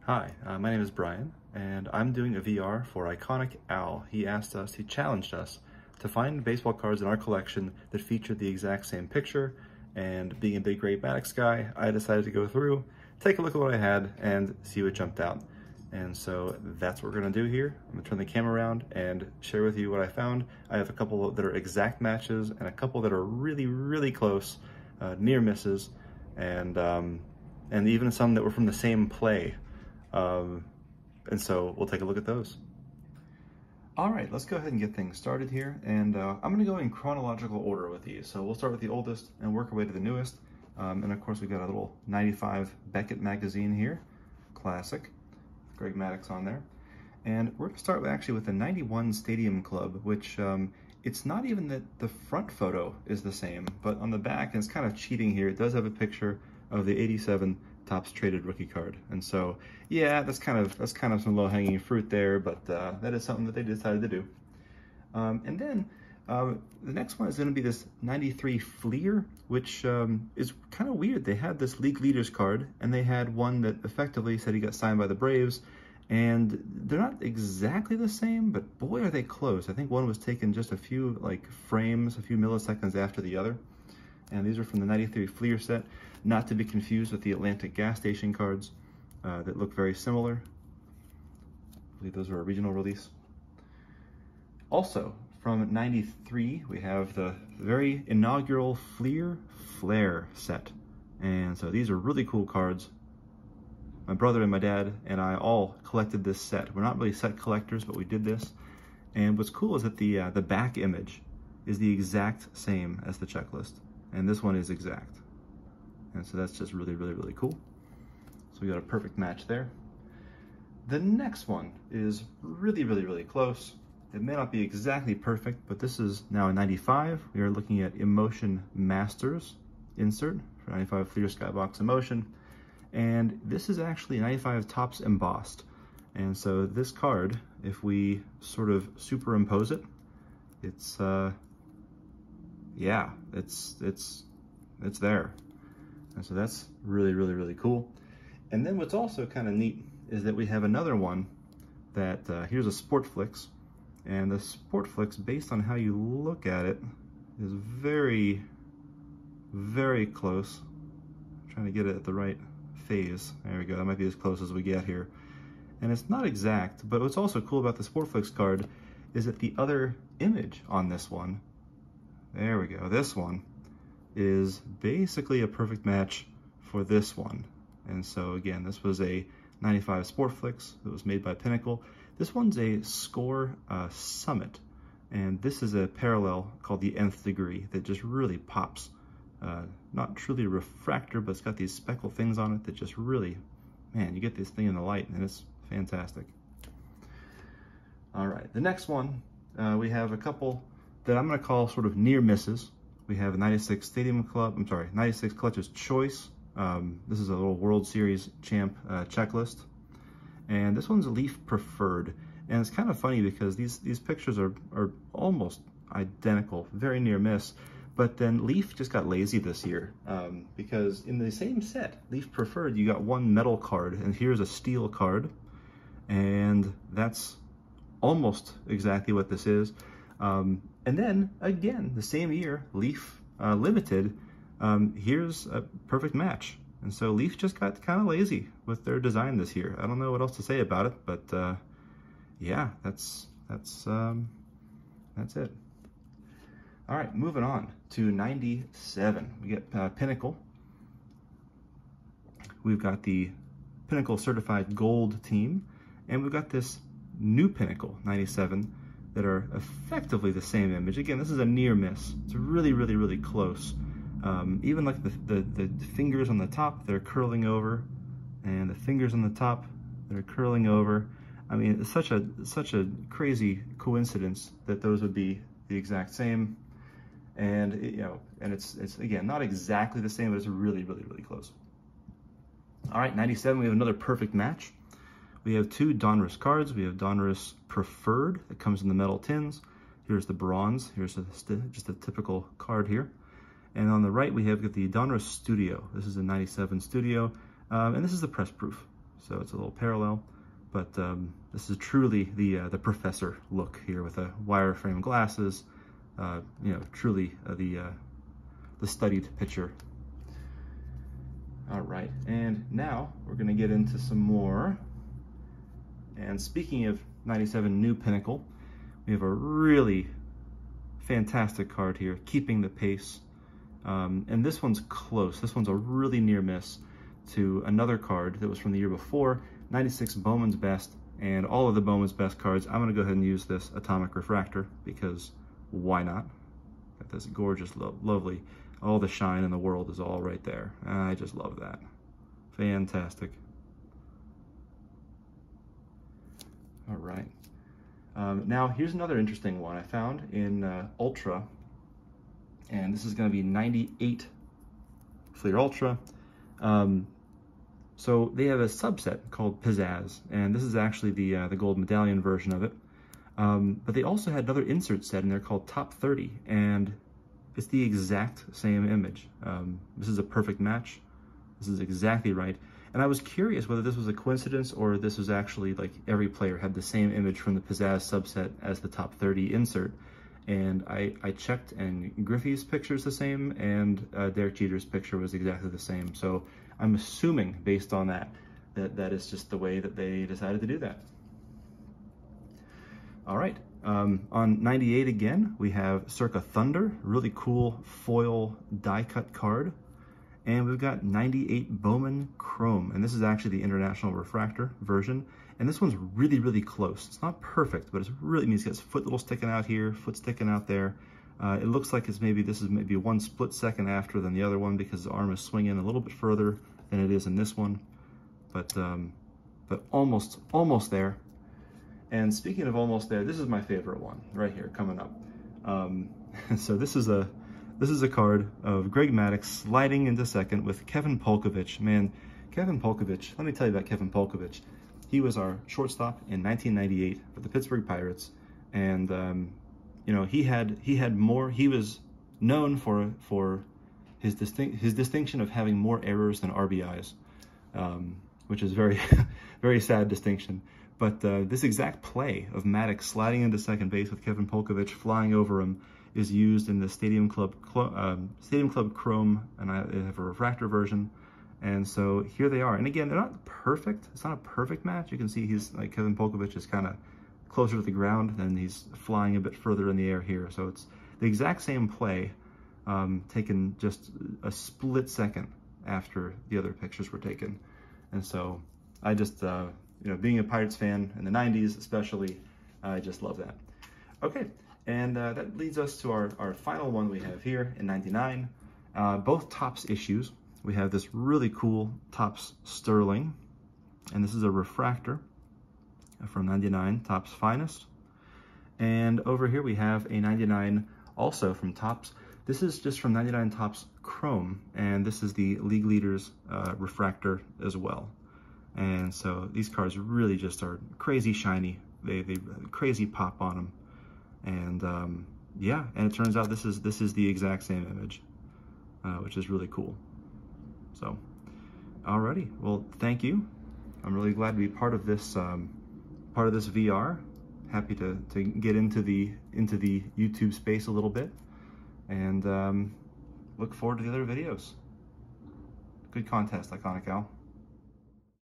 Hi, my name is Brian, and I'm doing a VR for Iconic Al. He challenged us to find baseball cards in our collection that featured the exact same picture, and being a big great Maddux guy, I decided to go through, take a look at what I had, and see what jumped out. And so that's what we're gonna do here. I'm gonna turn the camera around and share with you what I found. I have a couple that are exact matches and a couple that are really, really close, near misses, and even some that were from the same play. And so we'll take a look at those. All right, let's go ahead and get things started here. And I'm gonna go in chronological order with these. So we'll start with the oldest and work our way to the newest. And of course we've got a little 95 Beckett magazine here, classic, Greg Maddux on there. And we're gonna start actually with the 91 Stadium Club, which it's not even that the front photo is the same, but on the back, and it's kind of cheating here, it does have a picture of the 87 Topps traded rookie card. And so, yeah, that's kind of some low-hanging fruit there, but that is something that they decided to do. And then the next one is going to be this 93 Fleer, which is kind of weird. They had this league leaders card, and they had one that effectively said he got signed by the Braves, and they're not exactly the same, but boy, are they close. I think one was taken just a few frames, a few milliseconds after the other. And these are from the 93 Fleer set, not to be confused with the Atlantic gas station cards that look very similar. I believe those were a regional release. Also, from 93, we have the very inaugural Fleer Flare set. And so these are really cool cards. My brother and my dad and I all collected this set. We're not really set collectors, but we did this. And what's cool is that the back image is the exact same as the checklist. And this one is exact. And so that's just really, really, really cool. So we got a perfect match there. The next one is really, really, really close. It may not be exactly perfect, but this is now a 95. We are looking at Emotion Masters insert for 95 Fleer Skybox Emotion. And this is actually 95 Topps embossed. And so this card, if we sort of superimpose it, it's yeah, it's there. And so that's really, really, really cool. And then what's also kind of neat is that we have another one that, here's a Sportflix. And the Sportflix, based on how you look at it, is very, very close. I'm trying to get it at the right phase. There we go, that might be as close as we get here. And it's not exact, but what's also cool about the Sportflix card is that the other image on this one, there we go, this one is basically a perfect match for this one. And so again, this was a 95 Sportflix that was made by Pinnacle. This one's a Score Summit, and this is a parallel called the Nth Degree that just really pops. Not truly a refractor, but it's got these speckle things on it that just really, man, you get this thing in the light and it's fantastic. All right, the next one, we have a couple that I'm gonna call sort of near misses. We have a 96 Stadium Club, 96 Collector's Choice. This is a little World Series champ checklist. And this one's Leaf Preferred. And it's kind of funny because these pictures are almost identical, very near miss. But then Leaf just got lazy this year because in the same set, Leaf Preferred, you got one metal card, and here's a steel card. And that's almost exactly what this is. And then, again, the same year, Leaf Limited, here's a perfect match. And so Leaf just got kind of lazy with their design this year. I don't know what else to say about it, but yeah, that's it. All right, moving on to 97. We get Pinnacle. We've got the Pinnacle Certified Gold team, and we've got this new Pinnacle 97 that are effectively the same image. Again, this is a near miss. It's really, really, really close. Even like the fingers on the top, they're curling over, and the fingers on the top, they're curling over. I mean, it's such a crazy coincidence that those would be the exact same. And and it's again not exactly the same, but it's really, really, really close. All right, 97. We have another perfect match. We have two Donruss cards. We have Donruss Preferred that comes in the metal tins. Here's the bronze. Here's just a typical card here. And on the right, we have the Donruss Studio. This is a 97 Studio, and this is the press proof. so it's a little parallel. But this is truly the professor look here with the wireframe glasses. You know, truly the studied picture. All right, and now we're going to get into some more. And speaking of 97 New Pinnacle, we have a really fantastic card here, keeping the pace. And this one's close. This one's a really near miss to another card that was from the year before, 96 Bowman's Best. And all of the Bowman's Best cards, I'm going to go ahead and use this Atomic Refractor, because why not? Got this gorgeous, lovely, all the shine in the world is all right there. I just love that. Fantastic. All right. Now, here's another interesting one I found in Ultra, and this is going to be 98 Fleer Ultra. So they have a subset called Pizzazz, and this is actually the gold medallion version of it. But they also had another insert set in there called Top 30, and it's the exact same image. This is a perfect match. This is exactly right. And I was curious whether this was a coincidence or this was actually like every player had the same image from the Pizzazz subset as the Top 30 insert. And I checked, and Griffey's picture is the same, and Derek Jeter's picture was exactly the same. So I'm assuming, based on that is just the way that they decided to do that. All right, on 98 again, we have Circa Thunder, really cool foil die-cut card. And we've got 98 Bowman Chrome, and this is actually the International Refractor version. And this one's really, really close. It's not perfect, but it's really, I mean, it's got his foot little sticking out here, foot sticking out there. It looks like this is maybe one split second after than the other one, because the arm is swinging a little bit further than it is in this one. But almost there. And speaking of almost there, this is my favorite one right here coming up. So this is a card of Greg Maddux sliding into second with Kevin Polkovich. Man, Kevin Polkovich, let me tell you about Kevin Polkovich. He was our shortstop in 1998 for the Pittsburgh Pirates, and you know, he was known for his distinction of having more errors than RBIs, which is very very sad distinction. But this exact play of Maddux sliding into second base with Kevin Polkovich flying over him is used in the Stadium Club Chrome, and I have a refractor version. And so here they are. And again, they're not perfect. It's not a perfect match. You can see he's like, Kevin Polkovich is kind of closer to the ground, and he's flying a bit further in the air here. So it's the exact same play, taken just a split second after the other pictures were taken. And so I just, you know, being a Pirates fan in the 90s especially, I just love that. Okay, and that leads us to our final one we have here in 99. Both Topps issues. We have this really cool Topps Sterling, and this is a refractor from 99, Topps Finest. And over here we have a 99 also from Topps. This is just from 99 Topps Chrome, and this is the League Leaders refractor as well. And so these cards really just are crazy shiny. They crazy pop on them. And yeah, and it turns out this is the exact same image, which is really cool. So, alrighty, well, thank you. I'm really glad to be part of this VR. Happy to get into the YouTube space a little bit, and look forward to the other videos. Good contest, Iconic Al.